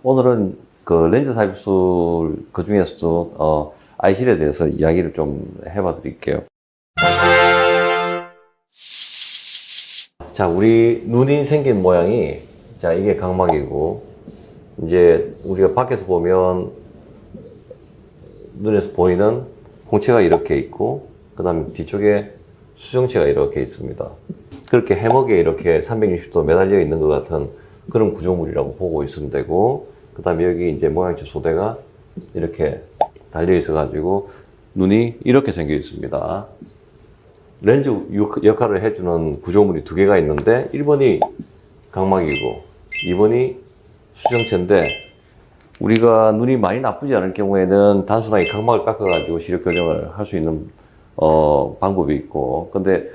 오늘은 그 렌즈 삽입술 그 중에서도 아이실에 대해서 이야기를 좀 해봐 드릴게요. 자, 우리 눈이 생긴 모양이, 자, 이게 각막이고, 이제 우리가 밖에서 보면 눈에서 보이는 홍채가 이렇게 있고, 그 다음에 뒤쪽에 수정체가 이렇게 있습니다. 그렇게 해먹에 이렇게 360도 매달려 있는 것 같은 그런 구조물이라고 보고 있으면 되고, 그 다음에 여기 이제 모양체 소대가 이렇게 달려 있어가지고 눈이 이렇게 생겨 있습니다. 렌즈 역할을 해주는 구조물이 두 개가 있는데 1번이 각막이고 2번이 수정체인데, 우리가 눈이 많이 나쁘지 않을 경우에는 단순하게 각막을 깎아가지고 시력 교정을 할 수 있는 방법이 있고, 근데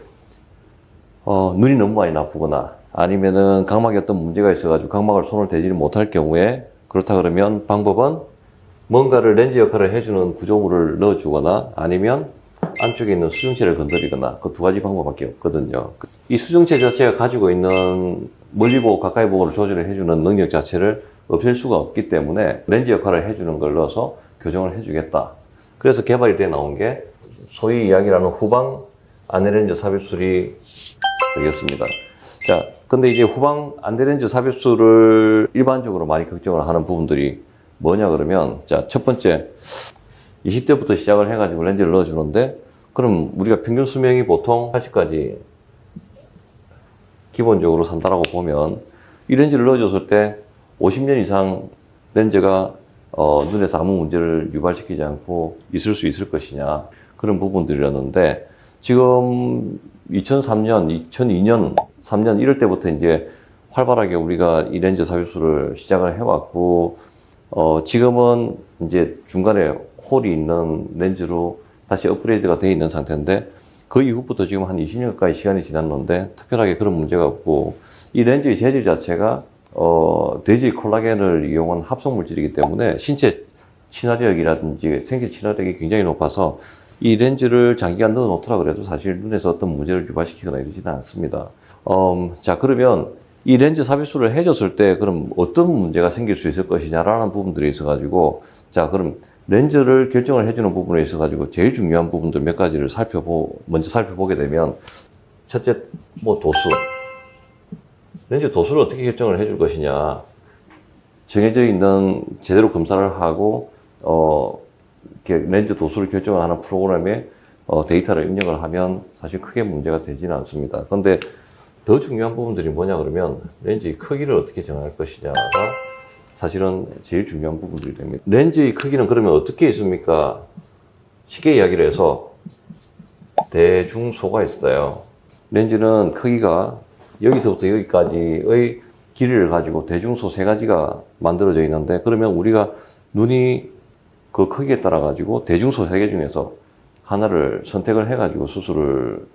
눈이 너무 많이 나쁘거나 아니면은 각막에 어떤 문제가 있어가지고 각막을 손을 대지를 못할 경우에, 그렇다 그러면 방법은 뭔가를 렌즈 역할을 해주는 구조물을 넣어주거나 아니면 안쪽에 있는 수정체를 건드리거나, 그 두 가지 방법밖에 없거든요. 이 수정체 자체가 가지고 있는 멀리 보고 가까이 보고를 조절을 해주는 능력 자체를 없앨 수가 없기 때문에 렌즈 역할을 해주는 걸 넣어서 교정을 해주겠다. 그래서 개발이 돼 나온 게 소위 이야기하는 후방 안내렌즈 삽입술이 되겠습니다. 자, 근데 이제 후방 안내렌즈 삽입술을 일반적으로 많이 걱정을 하는 부분들이 뭐냐 그러면, 자, 첫 번째, 20대부터 시작을 해가지고 렌즈를 넣어주는데, 그럼 우리가 평균 수명이 보통 80까지 기본적으로 산다라고 보면, 이 렌즈를 넣어줬을 때 50년 이상 렌즈가 눈에서 아무 문제를 유발시키지 않고 있을 수 있을 것이냐, 그런 부분들이었는데, 지금 2003년, 2002년, 3년 이럴 때부터 이제 활발하게 우리가 이 렌즈 삽입술을 시작을 해왔고, 지금은 이제 중간에 홀이 있는 렌즈로 다시 업그레이드가 되어 있는 상태인데, 그 이후부터 지금 한 20년 가까이 시간이 지났는데 특별하게 그런 문제가 없고, 이 렌즈의 재질 자체가 돼지 콜라겐을 이용한 합성 물질이기 때문에 신체 친화력이라든지 생체 친화력이 굉장히 높아서 이 렌즈를 장기간 넣어 놓더라 그래도 사실 눈에서 어떤 문제를 유발시키거나 이러지는 않습니다. 자, 그러면 이 렌즈 삽입술을 해줬을 때 그럼 어떤 문제가 생길 수 있을 것이냐라는 부분들이 있어가지고, 자, 그럼 렌즈를 결정을 해주는 부분에 있어가지고 제일 중요한 부분들 몇 가지를 먼저 살펴보게 되면, 첫째, 뭐 도수. 렌즈 도수를 어떻게 결정을 해줄 것이냐. 정해져 있는 제대로 검사를 하고, 이렇게 렌즈 도수를 결정을 하는 프로그램에 데이터를 입력을 하면 사실 크게 문제가 되지는 않습니다. 그런데 더 중요한 부분들이 뭐냐 그러면, 렌즈의 크기를 어떻게 정할 것이냐가 사실은 제일 중요한 부분들이 됩니다. 렌즈의 크기는 그러면 어떻게 있습니까? 쉽게 이야기를 해서 대중소가 있어요. 렌즈는 크기가 여기서부터 여기까지의 길이를 가지고 대중소 세 가지가 만들어져 있는데, 그러면 우리가 눈이 그 크기에 따라 가지고 대중소 세 개 중에서 하나를 선택을 해 가지고 수술을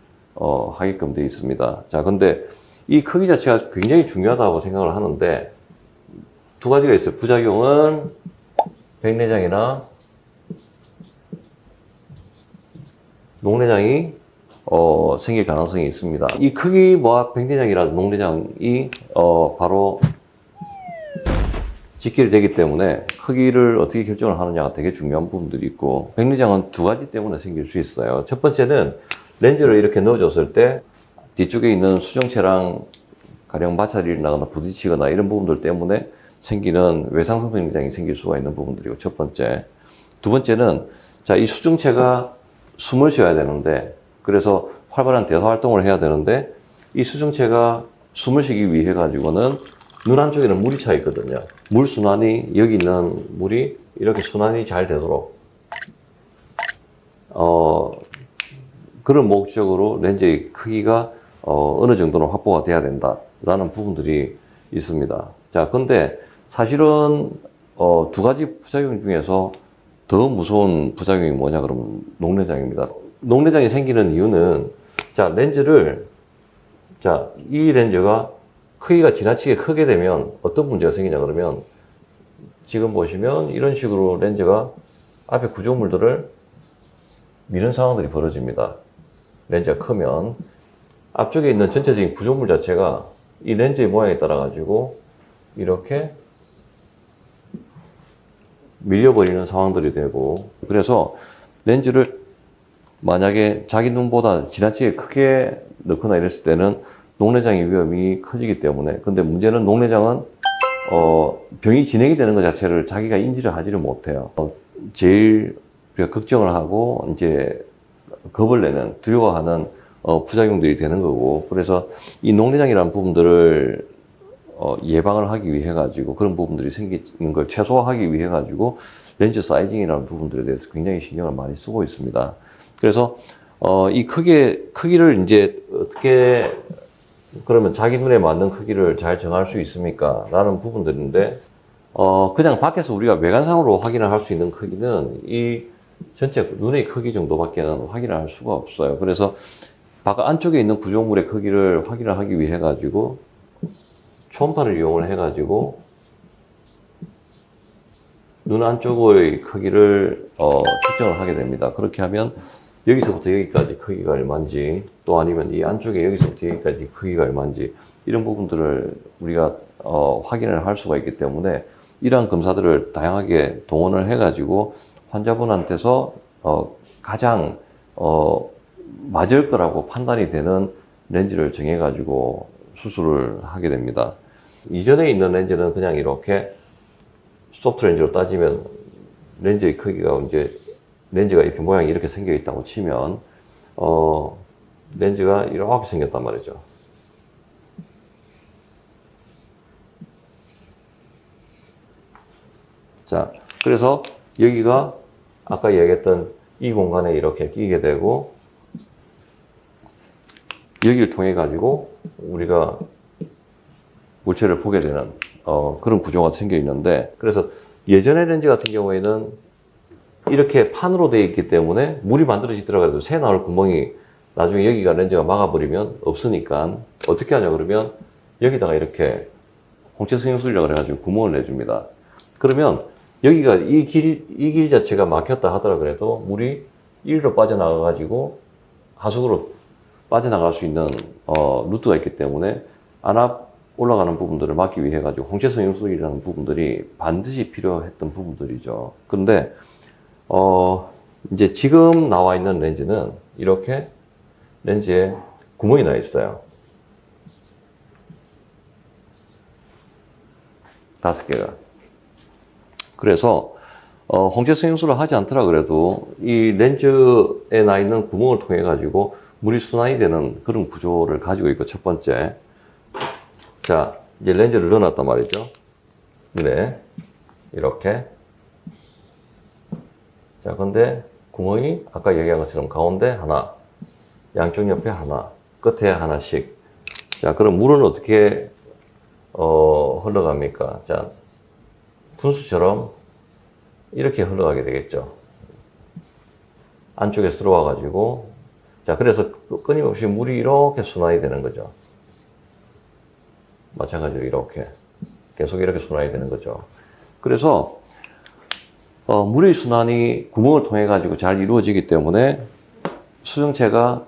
하게끔 되어 있습니다. 자, 근데 이 크기 자체가 굉장히 중요하다고 생각을 하는데, 두 가지가 있어요. 부작용은 백내장이나 녹내장이 생길 가능성이 있습니다. 이 크기와 백내장이라든지 녹내장이 바로 직결되기 때문에 크기를 어떻게 결정을 하느냐가 되게 중요한 부분들이 있고, 백내장은 두 가지 때문에 생길 수 있어요. 첫 번째는 렌즈를 이렇게 넣어줬을 때 뒤쪽에 있는 수정체랑 가령 마찰이 나거나 부딪히거나 이런 부분들 때문에 생기는 외상성 백내장이 생길 수가 있는 부분들이고, 첫 번째. 두 번째는, 자, 이 수정체가 숨을 쉬어야 되는데, 그래서 활발한 대사 활동을 해야 되는데, 이 수정체가 숨을 쉬기 위해 가지고는 눈 안쪽에는 물이 차 있거든요. 물 순환이, 여기 있는 물이 이렇게 순환이 잘 되도록 그런 목적으로 렌즈의 크기가 어느 정도는 확보가 돼야 된다라는 부분들이 있습니다. 자, 근데 사실은 두 가지 부작용 중에서 더 무서운 부작용이 뭐냐 그러면 녹내장입니다. 녹내장이 생기는 이유는, 자, 이 렌즈가 크기가 지나치게 크게 되면 어떤 문제가 생기냐 그러면, 지금 보시면 이런 식으로 렌즈가 앞에 구조물들을 미는 상황들이 벌어집니다. 렌즈가 크면 앞쪽에 있는 전체적인 구조물 자체가 이 렌즈의 모양에 따라 가지고 이렇게 밀려버리는 상황들이 되고, 그래서 렌즈를 만약에 자기 눈보다 지나치게 크게 넣거나 이랬을 때는 녹내장의 위험이 커지기 때문에, 근데 문제는 녹내장은 병이 진행이 되는 것 자체를 자기가 인지를 하지를 못해요. 제일 우리가 걱정을 하고 이제 겁을 내는, 두려워하는 부작용들이 되는 거고, 그래서 이 녹내장이라는 부분들을 예방을 하기 위해 가지고, 그런 부분들이 생기는 걸 최소화하기 위해 가지고 렌즈 사이징이라는 부분들에 대해서 굉장히 신경을 많이 쓰고 있습니다. 그래서 이 크기를 이제 어떻게, 그러면 자기 눈에 맞는 크기를 잘 정할 수 있습니까? 라는 부분들인데, 그냥 밖에서 우리가 외관상으로 확인을 할 수 있는 크기는 이 전체 눈의 크기 정도밖에는 확인을 할 수가 없어요. 그래서 바깥 안쪽에 있는 구조물의 크기를 확인을 하기 위해 가지고 초음파를 이용을 해 가지고 눈 안쪽의 크기를 측정을 하게 됩니다. 그렇게 하면 여기서부터 여기까지 크기가 얼마인지, 또 아니면 이 안쪽에 여기서부터 여기까지 크기가 얼마인지, 이런 부분들을 우리가 확인을 할 수가 있기 때문에 이러한 검사들을 다양하게 동원을 해가지고 환자분한테서 가장 맞을 거라고 판단이 되는 렌즈를 정해가지고 수술을 하게 됩니다. 이전에 있는 렌즈는 그냥 이렇게 소프트 렌즈로 따지면 렌즈의 크기가 이제 렌즈가 이렇게 모양이 이렇게 생겨 있다고 치면 렌즈가 이렇게 생겼단 말이죠. 자, 그래서 여기가 아까 이야기했던 이 공간에 이렇게 끼게 되고, 여기를 통해 가지고 우리가 물체를 보게 되는 그런 구조가 생겨 있는데, 그래서 예전의 렌즈 같은 경우에는 이렇게 판으로 되어 있기 때문에 물이 만들어지더라도 새 나올 구멍이 나중에 여기가 렌즈가 막아버리면 없으니까 어떻게 하냐 그러면 여기다가 이렇게 홍채 성형술이라고 해가지고 구멍을 내줍니다. 그러면 여기가 이 길 자체가 막혔다 하더라 그래도 물이 이리로 빠져나가가지고 하수구로 빠져나갈 수 있는 루트가 있기 때문에 안압 올라가는 부분들을 막기 위해 가지고 홍채 성형술이라는 부분들이 반드시 필요했던 부분들이죠. 그런데 이제 지금 나와 있는 렌즈는 이렇게 렌즈에 구멍이 나 있어요. 5개가. 그래서 홍채 성형술을 하지 않더라 그래도 이 렌즈에 나 있는 구멍을 통해 가지고 물이 순환이 되는 그런 구조를 가지고 있고, 첫 번째. 자, 이제 렌즈를 넣어놨단 말이죠. 네. 이렇게. 자, 근데 구멍이 아까 얘기한 것처럼 가운데 하나, 양쪽 옆에 하나, 끝에 하나씩. 자, 그럼 물은 어떻게 흘러갑니까? 자, 분수처럼 이렇게 흘러가게 되겠죠. 안쪽에 들어와 가지고, 자, 그래서 끊임없이 물이 이렇게 순환이 되는 거죠. 마찬가지로 이렇게 계속 이렇게 순환이 되는 거죠. 그래서 물의 순환이 구멍을 통해 가지고 잘 이루어지기 때문에 수정체가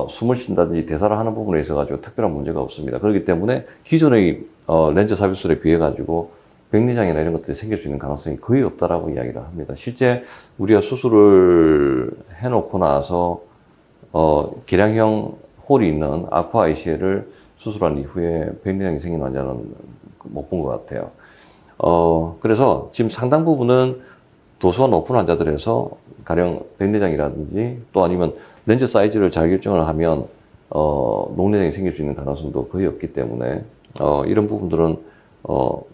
숨을 쉰다든지 대사를 하는 부분에 있어 가지고 특별한 문제가 없습니다. 그렇기 때문에 기존의 렌즈 삽입술에 비해 가지고 백내장이나 이런 것들이 생길 수 있는 가능성이 거의 없다라고 이야기를 합니다. 실제 우리가 수술을 해놓고 나서 계량형 홀이 있는 아쿠아 ICL을 수술한 이후에 백내장이 생긴 환자는 못 본 것 같아요. 그래서 지금 상당 부분은 도수가 높은 환자들에서 가령 백내장이라든지 또 아니면 렌즈 사이즈를 잘 결정을 하면 녹내장이 생길 수 있는 가능성도 거의 없기 때문에 이런 부분들은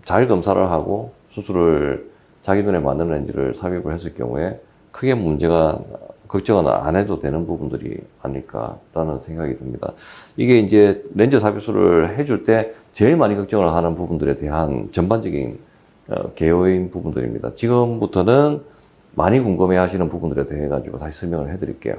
잘 검사를 하고 수술을 자기 눈에 맞는 렌즈를 삽입을 했을 경우에 크게 문제가 걱정은 안 해도 되는 부분들이 아닐까라는 생각이 듭니다. 이게 이제 렌즈 삽입술을 해줄 때 제일 많이 걱정을 하는 부분들에 대한 전반적인 개요인 부분들입니다. 지금부터는 많이 궁금해 하시는 부분들에 대해 가지고 다시 설명을 해드릴게요.